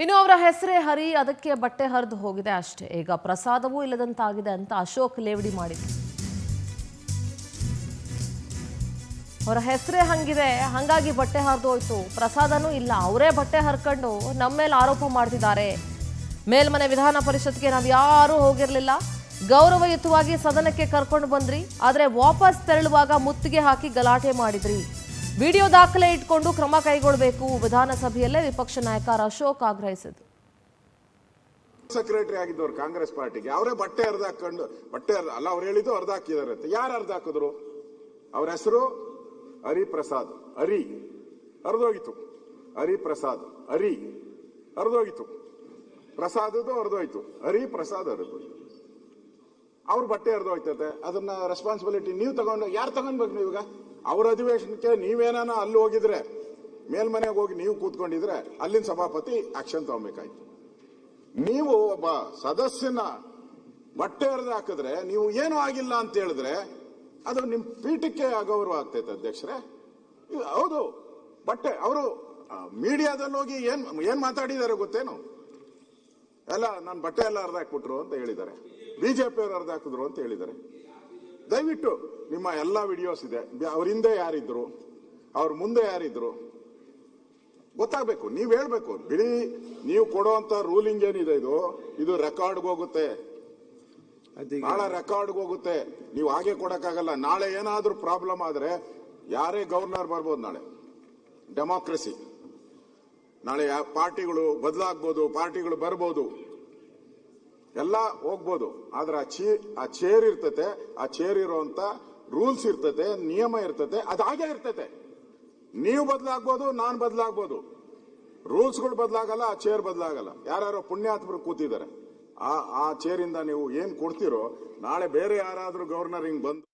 ಇನ್ನು ಅವರ ಹೆಸರೇ ಹರಿ, ಅದಕ್ಕೆ ಬಟ್ಟೆ ಹರಿದು ಹೋಗಿದೆ ಅಷ್ಟೇ. ಈಗ ಪ್ರಸಾದವೂ ಇಲ್ಲದಂತಾಗಿದೆ ಅಂತ ಅಶೋಕ್ ಲೇವಡಿ ಮಾಡಿದ್ರು. ಅವರ ಹೆಸರೇ ಹಂಗಿದೆ, ಹಂಗಾಗಿ ಬಟ್ಟೆ ಹರಿದು ಹೋಯ್ತು, ಪ್ರಸಾದನೂ ಇಲ್ಲ, ಅವರೇ ಬಟ್ಟೆ ಹರ್ಕೊಂಡು ನಮ್ಮ ಮೇಲೆ ಆರೋಪ ಮಾಡ್ತಿದ್ದಾರೆ. ಮೇಲ್ಮನೆ ವಿಧಾನ ಪರಿಷತ್ಗೆ ನಾವು ಯಾರೂ ಹೋಗಿರಲಿಲ್ಲ, ಗೌರವಯುತವಾಗಿ ಸದನಕ್ಕೆ ಕರ್ಕೊಂಡು ಬಂದ್ರಿ, ಆದರೆ ವಾಪಸ್ ತೆರಳುವಾಗ ಮುತ್ತಿಗೆ ಹಾಕಿ ಗಲಾಟೆ ಮಾಡಿದ್ರಿ. ವಿಡಿಯೋ ದಾಖಲೆ ಇಟ್ಕೊಂಡು ಕ್ರಮ ಕೈಗೊಳ್ಳಬೇಕು, ವಿಧಾನಸಭೆಯಲ್ಲೇ ವಿಪಕ್ಷ ನಾಯಕ ಅಶೋಕ್ ಆಗ್ರಹಿಸಿದ್ರು. ಸೆಕ್ರೆಟರಿ ಆಗಿದ್ದವರು ಕಾಂಗ್ರೆಸ್ ಪಾರ್ಟಿಗೆ ಅವರೇ ಬಟ್ಟೆ ಹರಿದು ಹಾಕೊಂಡು, ಬಟ್ಟೆ ಅಲ್ಲ ಅವ್ರು ಹೇಳಿದ್ದು ಹರಿದು ಹಾಕಿದಾರೆ. ಯಾರು ಹರಿದು ಹಾಕಿದ್ರು? ಅವ್ರ ಹೆಸರು ಹರಿಪ್ರಸಾದ್. ಹರಿ ಹರಿದೋಗಿತ್ತು, ಹರಿಪ್ರಸಾದ್, ಹರಿ ಹರಿದೋಗಿತ್ತು, ಪ್ರಸಾದದ್ದು ಹರಿದೋಯ್ತು, ಹರಿಪ್ರಸಾದ್ ಹರಿದೋಯ್ತು. ಅವ್ರ ಬಟ್ಟೆ ಹರಿದೋಯ್ತದೆ, ಅದನ್ನ ರೆಸ್ಪಾನ್ಸಿಬಿಲಿಟಿ ನೀವು ತಗೊಂಡು ಯಾರು ತಗೊಂಡ್ಬೇಕು? ನೀವೀಗ ಅವ್ರ ಅಧಿವೇಶನಕ್ಕೆ ನೀವೇನಾನ ಅಲ್ಲಿ ಹೋಗಿದ್ರೆ, ಮೇಲ್ಮನೆಗೆ ಹೋಗಿ ನೀವು ಕೂತ್ಕೊಂಡಿದ್ರೆ ಅಲ್ಲಿನ ಸಭಾಪತಿ ಆಕ್ಷನ್ ತಗೊಬೇಕಾಯ್ತು. ನೀವು ಒಬ್ಬ ಸದಸ್ಯನ ಬಟ್ಟೆ ಹರಿದು ಹಾಕಿದ್ರೆ, ನೀವು ಏನೂ ಆಗಿಲ್ಲ ಅಂತ ಹೇಳಿದ್ರೆ ಅದು ನಿಮ್ ಪೀಠಕ್ಕೆ ಅಗೌರವ ಆಗ್ತೈತೆ ಅಧ್ಯಕ್ಷರೇ. ಹೌದು, ಬಟ್ಟೆ ಅವರು ಮೀಡಿಯಾದಲ್ಲಿ ಹೋಗಿ ಏನ್ ಮಾತಾಡಿದ್ದಾರೆ ಗೊತ್ತೇನು? ಎಲ್ಲ ನನ್ನ ಬಟ್ಟೆ ಎಲ್ಲ ಹರಿದು ಹಾಕ್ಬಿಟ್ರು ಅಂತ ಹೇಳಿದ್ದಾರೆ, ಬಿಜೆಪಿ ಅವರು ಹರಿದು ಹಾಕಿದ್ರು ಅಂತ ಹೇಳಿದ್ದಾರೆ. ದಯವಿಟ್ಟು ನಿಮ್ಮ ಎಲ್ಲಾ ವಿಡಿಯೋಸ್ ಇದೆ, ಅವ್ರ ಹಿಂದೆ ಯಾರಿದ್ರು, ಅವ್ರ ಮುಂದೆ ಯಾರಿದ್ರು ಗೊತ್ತಾಗಬೇಕು. ನೀವ್ ಹೇಳ್ಬೇಕು. ಬಿಡಿ, ನೀವು ಕೊಡುವಂತ ರೂಲಿಂಗ್ ಏನಿದೆ ಇದು ರೆಕಾರ್ಡ್ಗೆ ಹೋಗುತ್ತೆ, ನಾಳೆ ರೆಕಾರ್ಡ್ಗೆ ಹೋಗುತ್ತೆ. ನೀವು ಹಾಗೆ ಕೊಡಕ್ಕಾಗಲ್ಲ. ನಾಳೆ ಏನಾದ್ರೂ ಪ್ರಾಬ್ಲಮ್ ಆದ್ರೆ ಯಾರೇ ಗವರ್ನರ್ ಬರ್ಬೋದು. ನಾಳೆ ಡೆಮಾಕ್ರಸಿ, ನಾಳೆ ಪಾರ್ಟಿಗಳು ಬದಲಾಗ್ಬೋದು, ಪಾರ್ಟಿಗಳು ಬರ್ಬೋದು, ಎಲ್ಲ ಹೋಗ್ಬೋದು. ಆದ್ರೆ ಆ ಚೇರ್ ಇರ್ತತೆ, ಆ ಚೇರ್ ಇರುವಂತ ರೂಲ್ಸ್ ಇರ್ತತೆ, ನಿಯಮ ಇರ್ತತೆ, ಅದು ಹಾಗೆ ಇರ್ತತೆ. ನೀವು ಬದಲಾಗ್ಬೋದು, ನಾನು ಬದಲಾಗ್ಬೋದು, ರೂಲ್ಸ್ಗಳು ಬದಲಾಗಲ್ಲ, ಆ ಚೇರ್ ಬದಲಾಗಲ್ಲ. ಯಾರ್ಯಾರೋ ಪುಣ್ಯಾತ್ಮರು ಕೂತಿದ್ದಾರೆ, ಆ ಚೇರಿಂದ ನೀವು ಏನ್ ಕೊಡ್ತೀರೋ, ನಾಳೆ ಬೇರೆ ಯಾರಾದ್ರೂ ಗವರ್ನರ್ ಹಿಂಗ್ ಬಂದು